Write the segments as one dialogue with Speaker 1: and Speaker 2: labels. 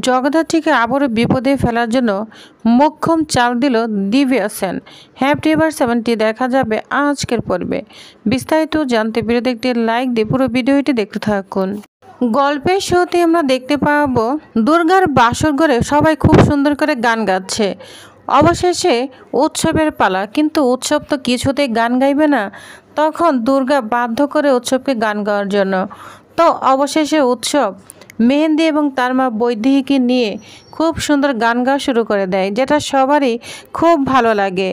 Speaker 1: জগদ্ধাত্রীকে আবারও বিপদে ফেলার জন্য মোক্ষম চাল দিল দিব্যা সেন। হ্যাপি এভার 70 দেখা যাবে আজকের পর্বে। বিস্তারিত জানতে ভিডিওতে একটি লাইক দিয়ে পুরো ভিডিওটি দেখতে থাকুন। গল্পের শুরুতে আমরা দেখতে পাবো দুর্গার বাসর ঘরে সবাই খুব সুন্দর করে গান গাচ্ছে। অবশেষে উৎসবের পালা, কিন্তু উৎসব তো কিছুতেই গান গাইবে না। তখন দুর্গা বাধ্য করে উৎসবকে গান গাওয়ার জন্য। তো অবশেষে উৎসব মেহেন্দি এবং তার মা বৈদেহীকে নিয়ে খুব সুন্দর গান গাওয়া শুরু করে দেয়, যেটা সবারই খুব ভালো লাগে।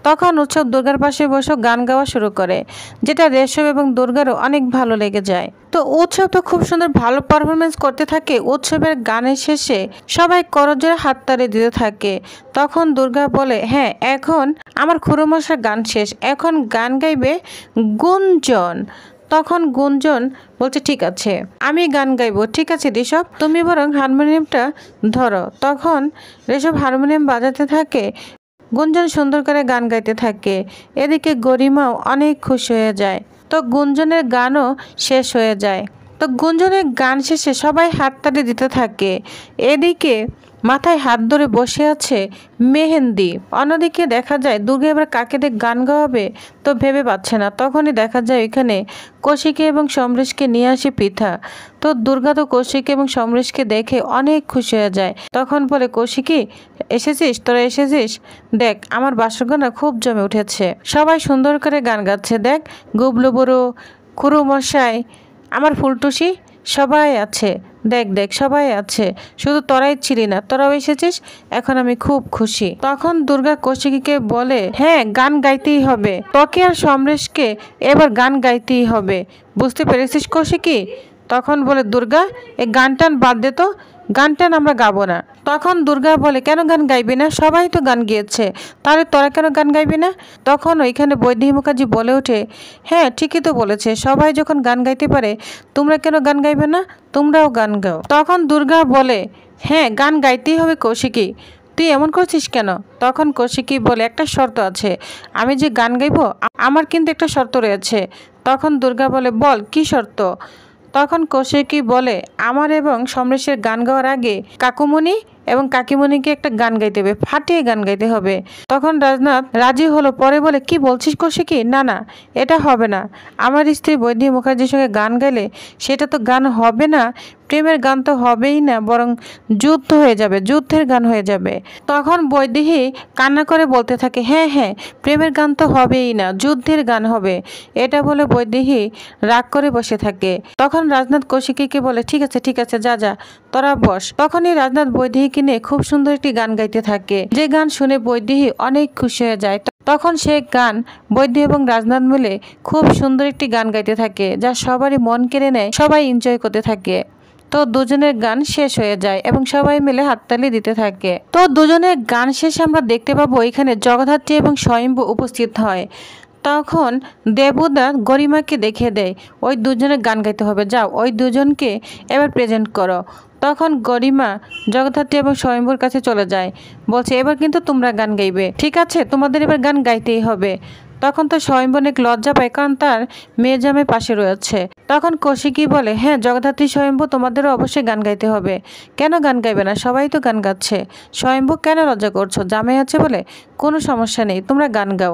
Speaker 1: তখন উৎসব দুর্গার পাশে বসে গান গাওয়া শুরু করে, যেটা রেশব এবং দুর্গারও অনেক ভালো লেগে যায়। তো উৎসব তো খুব সুন্দর ভালো পারফরমেন্স করতে থাকে। উৎসবের গানের শেষে সবাই করজোড়ে হাততালি দিতে থাকে। তখন দুর্গা বলে, হ্যাঁ এখন আমার খুড়োমশার গান শেষ, এখন গান গাইবে গুঞ্জন। তখন গুঞ্জন বলছে, ঠিক আছে আমি গান গাইবো। ঠিক আছে ঋষভ, তুমি বরং হারমোনিয়ামটা ধরো। তখন ঋষভ হারমোনিয়াম বাজাতে থাকে, গুঞ্জন সুন্দর করে গান গাইতে থাকে। এদিকে গরিমাও অনেক খুশি হয়ে যায়। তো গুঞ্জনের গানও শেষ হয়ে যায়। তো গুঞ্জনের গান শেষে সবাই হাততালি দিতে থাকে। এদিকে মাথায় হাত ধরে বসে আছে মেহেন্দি। অন্যদিকে দেখা যায় দুর্গা এবার কাকে দিয়ে গান গাওয়াবে তো ভেবে পাচ্ছে না। তখনই দেখা যায় এখানে কৌশিকী এবং সমরেশকে নিয়ে আসে পৃথা। তো দুর্গা তো কৌশিকী এবং সমরেশকে দেখে অনেক খুশি হয়ে যায়। তখন বলে, কৌশিকী এসেছিস, তোরা এসেছিস, দেখ আমার বাসরঘর না খুব জমে উঠেছে, সবাই সুন্দর করে গান গাচ্ছে। দেখ গুবলু বুড়ো, খুড়ো মশাই, আমার ফুলটুসি সবাই আছে, দেখ দেখ সবাই আছে, শুধু তোরাই ছিলি না, তোরাও এসেছিস, এখন আমি খুব খুশি। তখন দুর্গা কৌশিকীকে বলে, হ্যাঁ গান গাইতেই হবে, তোকে আর সমরেশকে এবার গান গাইতেই হবে, বুঝতে পেরেছিস কৌশিকী? তখন বলে দুর্গা, এই গান টান বাদ দে তো, গান টান আমরা গাবো না। তখন দুর্গা বলে, কেন গান গাইবি না? সবাই তো গান গিয়েছে, তাহলে তোরা কেন গান গাইবি না? তখন ওইখানে বৈদেহী মুখার্জি বলে ওঠে, হ্যাঁ ঠিকই তো বলেছে, সবাই যখন গান গাইতে পারে তোমরা কেন গান গাইবে না? তোমরাও গান গাও। তখন দুর্গা বলে, হ্যাঁ গান গাইতেই হবে কৌশিকী, তুই এমন করছিস কেন? তখন কৌশিকী বলে, একটা শর্ত আছে, আমি যে গান গাইবো আমার কিন্তু একটা শর্ত রয়েছে। তখন দুর্গা বলে, বল কি শর্ত? তখন কৌশিকী বলে, আমার এবং সমরেশের গান গাওয়ার আগে কাকুমণি এবং কাকিমণিকে একটা গান গাইতে হবে, ফাটিয়ে গান গাইতে হবে। তখন রাজনাথ রাজি হলো। পরে বলে, কি বলছিস কৌশিকী? না না, এটা হবে না, আমার স্ত্রী বৈদেহী মুখার্জির সঙ্গে গান গাইলে সেটা তো গান হবে না, প্রেমের গান তো হবেই না, বরং যুদ্ধ হয়ে যাবে, যুদ্ধের গান হয়ে যাবে। তখন বৈদেহী কান্না করে বলতে থাকে, হ্যাঁ হ্যাঁ প্রেমের গান তো হবেই না, যুদ্ধের গান হবে। এটা বলে বৈদেহী রাগ করে বসে থাকে। তখন রাজনাথ কৌশিকীকে বলে, ঠিক আছে ঠিক আছে, যা যা তোরা বস। তখনই রাজনাথ বৈদেহীকে নিয়ে খুব সুন্দর একটি গান গাইতে থাকে, যে গান শুনে বৈদেহী অনেক খুশি হয়ে যায়। তখন সে গান বৈদেহী এবং রাজনাথ মিলে খুব সুন্দর একটি গান গাইতে থাকে, যা সবারই মন কেড়ে নেয়, সবাই এনজয় করতে থাকে। তো দুজনের গান শেষ হয়ে যায় এবং সবাই মিলে হাততালি দিতে থাকে। তো দুজনের গান শেষে আমরা দেখতে পাবো এখানে জগদ্ধাত্রী এবং স্বয়ম্ভু উপস্থিত হয়। তখন দেবদা গরিমাকে দেখিয়ে দেয়, ওই দুজনের গান গাইতে হবে, যাও ওই দুজনকে এবার প্রেজেন্ট করো। তখন গরিমা জগদ্ধাত্রী এবং স্বয়ম্ভুর কাছে চলে যায়, বলছে এবার কিন্তু তোমরা গান গাইবে, ঠিক আছে তোমাদের এবার গান গাইতেই হবে। তখন তো স্বয়ম্ভু অনেক লজ্জা পায়, কারণ তার মেয়ে জামাই পাশে রয়েছে। তখন কৌশিকী বলে, হ্যাঁ জগদ্ধাত্রী স্বয়ম্ভু তোমাদেরও অবশ্যই গান গাইতে হবে। কেন গান গাইবে না? সবাই তো গান গাচ্ছে। স্বয়ম্ভু কেন লজ্জা করছো? জামাই আছে বলে? কোনো সমস্যা নেই, তোমরা গান গাও।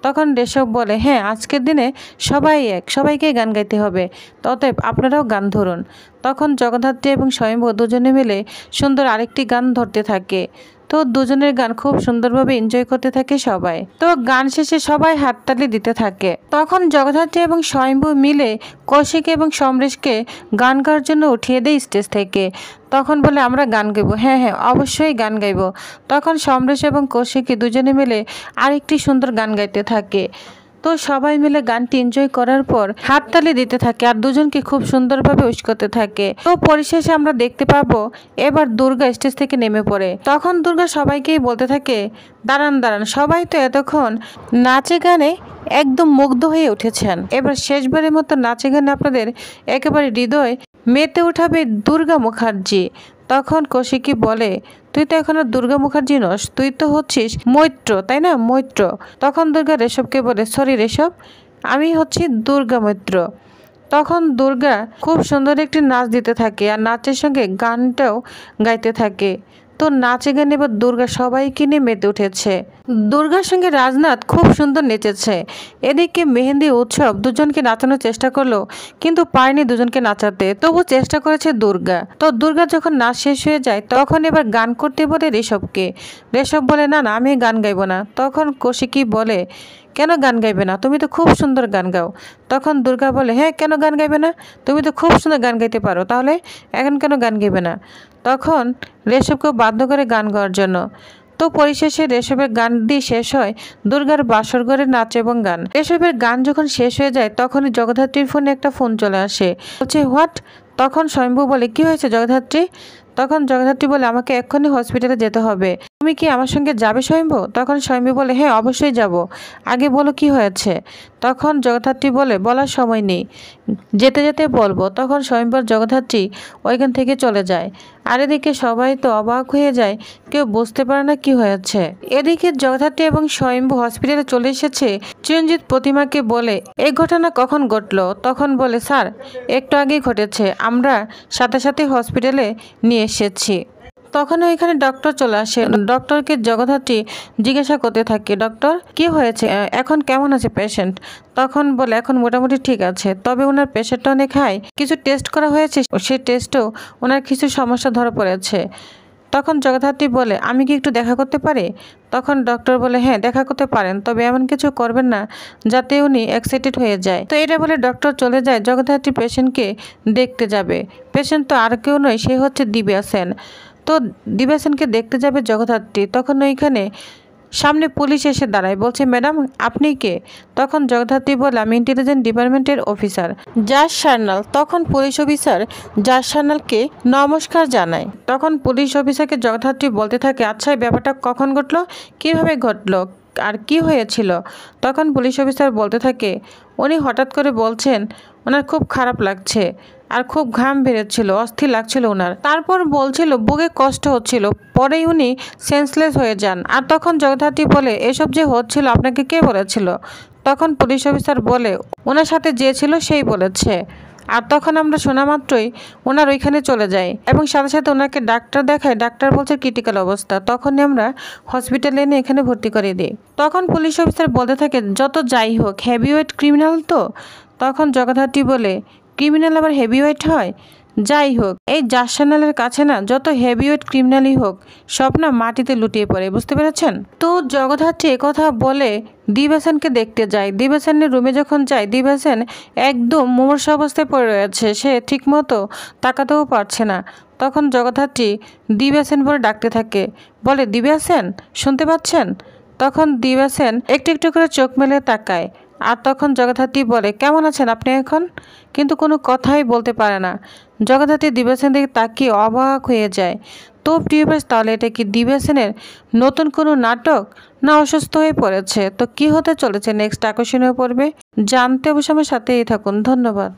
Speaker 1: তখন রেশব বলে, হ্যাঁ আজকের দিনে সবাই এক, সবাইকে গান গাইতে হবে, অতএব আপনারাও গান ধরুন। তখন জগদ্ধাত্রী এবং স্বয়ম্ভু দুজনে মিলে সুন্দর আরেকটি গান ধরতে থাকে। তো দুজনের গান খুব সুন্দরভাবে এনজয় করতে থাকে সবাই। তো গান শেষে সবাই হাততালি দিতে থাকে। তখন জগদ্ধাত্রী এবং স্বয়ম্ভু মিলে কৌশিক এবং সমরেশকে গান গাওয়ার জন্য উঠিয়ে দেয় স্টেজ থেকে। তখন বলে, আমরা গান গাইবো। হ্যাঁ হ্যাঁ অবশ্যই গান গাইবো। তখন সমরেশ এবং কৌশিকী দুজনে মিলে আরেকটি সুন্দর গান গাইতে থাকে। তো সবাই মিলে গানটি এনজয় করার পর হাততালি দিতে থাকে আর দুজনকে খুব সুন্দরভাবে উইশ করতে থাকে। তো পরিশেষে আমরা দেখতে পাবো এবার দুর্গা স্টেজ থেকে নেমে পড়ে। তখন দুর্গা সবাইকেই বলতে থাকে, দাঁড়ান দাঁড়ান, সবাই তো এতক্ষণ নাচে গানে একদম মুগ্ধ হয়ে উঠেছেন, এবার শেষবারের মতো নাচে গানে আপনাদের একেবারে হৃদয় মেতে উঠাবে দুর্গা মুখার্জি। তখন কৌশিকী বলে, তুই তো এখন আর দুর্গা মুখার্জি নস, তুই তো হচ্ছিস মৈত্র, তাই না? মৈত্র। তখন দুর্গা রেশবকে বলে, সরি রেশব, আমি হচ্ছি দুর্গা মৈত্র। তখন দুর্গা খুব সুন্দর একটি নাচ দিতে থাকে আর নাচের সঙ্গে গানটাও গাইতে থাকে। তো নাচে গানে এবার দুর্গা সবাইকে নিয়ে মেতে উঠেছে। দুর্গার সঙ্গে রাজনাথ খুব সুন্দর নেচেছে। এদিকে মেহেন্দি উৎসব দুজনকে নাচানোর চেষ্টা করলো, কিন্তু পারেনি দুজনকে নাচাতে। তবু চেষ্টা করেছে দুর্গা। তো দুর্গা যখন নাচ শেষ হয়ে যায় তখন এবার গান করতে বলে ঋষভকে। ঋষভ বলে না না, আমি গান গাইবো না। তখন কৌশিকী বলে, কেন গান গাইবে না? তুমি তো খুব সুন্দর গান গাও। তখন দুর্গা বলে, হ্যাঁ কেন গান গাইবে না? তুমি তো খুব সুন্দর গান গাইতে পারো, তাহলে এখন কেন গান গাইবে না? তখন ঋষভকে বাধ্য করে গান গাওয়ার জন্য। তো পরিশেষে ঋষভের গান দিয়ে শেষ হয় দুর্গার বাসর ঘরের নাচ এবং গান। ঋষভের গান যখন শেষ হয়ে যায় তখনই জগদ্ধাত্রীর ফোনে একটা ফোন চলে আসে। বলছে হোয়াট? তখন স্বয়ম্ভু বলে, কি হয়েছে জগদ্ধাত্রী? তখন জগদ্ধাত্রী বলে, আমাকে এক্ষুনি হসপিটালে যেতে হবে। তুমি কি আমার সঙ্গে যাবে স্বয়ম্ভু? তখন স্বয়ম্ভু বলে, হ্যাঁ অবশ্যই যাব, আগে বলো কি হয়েছে। তখন জগদ্ধাত্রী বলে, বলার সময় নেই, যেতে যেতে বলবো। তখন স্বয়ম্ভর জগদ্ধাত্রী ওইখান থেকে চলে যায়। আর এদিকে সবাই তো অবাক হয়ে যায়, কেউ বুঝতে পারে না কি হয়েছে। এদিকে জগদ্ধাত্রী এবং স্বয়ম্ভু হসপিটালে চলে এসেছে। চিরঞ্জিত প্রতিমাকে বলে, এই ঘটনা কখন ঘটলো? তখন বলে, স্যার একটু আগেই ঘটেছে, আমরা সাথে সাথে হসপিটালে নিয়ে এসেছি। তখন ওইখানে ডক্টর চলে আসে। ডক্টরকে জগদ্ধাত্রী জিজ্ঞাসা করতে থাকে, ডক্টর কি হয়েছে, এখন কেমন আছে পেশেন্ট? তখন বলে, এখন মোটামুটি ঠিক আছে, তবে ওনার প্রেশারটা অনেক হাই, কিছু টেস্ট করা হয়েছে, সেই টেস্টেও ওনার কিছু সমস্যা ধরা পড়েছে। তখন জগদ্ধাত্রী বলে, আমি কি একটু দেখা করতে পারি? তখন ডক্টর বলে, হ্যাঁ দেখা করতে পারেন, তবে এমন কিছু করবেন না যাতে উনি এক্সাইটেড হয়ে যায়। তো এটা বলে ডক্টর চলে যায়। জগদ্ধাত্রী পেশেন্টকে দেখতে যাবে। পেশেন্ট তো আর কেউ নয়, সে হচ্ছে দিব্যা সেন। তো দিব্যা সেনকে দেখতে যাবে জগদ্ধাত্রী। তখন ওইখানে সামনে পুলিশ এসে দাঁড়ায়, বলছে, ম্যাডাম আপনি কে? তখন জগদ্ধাত্রী বলে, আমি ইন্টেলিজেন্স ডিপার্টমেন্টের অফিসার জাজ সান্যাল। তখন পুলিশ অফিসার জাজ সান্যালকে নমস্কার জানায়। তখন পুলিশ অফিসারকে জগদ্ধাত্রী বলতে থাকে, আচ্ছা এই ব্যাপারটা কখন ঘটলো, কিভাবে ঘটলো, আর কি হয়েছিল? তখন পুলিশ অফিসার বলতে থাকে, উনি হঠাৎ করে বলছেন ওনার খুব খারাপ লাগছে আর খুব ঘাম বেরোচ্ছিল, অস্থির লাগছিল ওনার। তারপর বলছিল বুকে কষ্ট হচ্ছিল, পরেই উনি সেন্সলেস হয়ে যান। আর তখন জগদ্ধাত্রী বলে, এসব যে হচ্ছিল আপনাকে কে বলেছিল? তখন পুলিশ অফিসার বলে, ওনার সাথে যে ছিল সেই বলেছে। আর তখন আমরা শোনা মাত্রই ওনার ওইখানে চলে যাই এবং সাথে সাথে ওনাকে ডাক্তার দেখায়। ডাক্তার বলছে ক্রিটিক্যাল অবস্থা। তখনই আমরা হসপিটালে এনে এখানে ভর্তি করে দিই। তখন পুলিশ অফিসার বলতে থাকে, যত যাই হোক হেভিওয়েট ক্রিমিনাল তো। তখন জগদ্ধাত্রী বলে, ক্রিমিনাল আবার হেভিওয়েট হয়? যাই হোক, এই জাজ সান্যালের কাছে না যত হেভিওয়েট ক্রিমিনালই হোক সব না মাটিতে লুটিয়ে পড়ে, বুঝতে পেরেছেন? তো জগদ্ধাত্রী একথা বলে দিব্যা সেনকে দেখতে যায়। দিব্যা সেনের রুমে যখন যায়, দিব্যা সেন একদম মুমূর্ষু অবস্থায় পড়ে রয়েছে, সে ঠিকমতো তাকাতেও পারছে না। তখন জগদ্ধাত্রী দিব্যা সেন বলে ডাকতে থাকে, বলে, দিব্যা সেন শুনতে পাচ্ছেন? তখন দিব্যা সেন একটু একটু করে চোখ মেলে তাকায়। আর তখন জগদ্ধাত্রী বলে, কেমন আছেন আপনি এখন? কিন্তু কোনো কথাই বলতে পারে না। জগদ্ধাত্রী দিব্যা সেন দিকে তাকিয়ে অবাক হয়ে যায়। তো প্রিয়বাস, তাহলে এটা কি দিব্যা সেনের নতুন কোনো নাটক, না অসুস্থ হয়ে পড়েছে? তো কি হতে চলেছে নেক্সট আকর্ষণীয় পর্বে জানতে অবশ্যই আমার সাথেই থাকুন। ধন্যবাদ।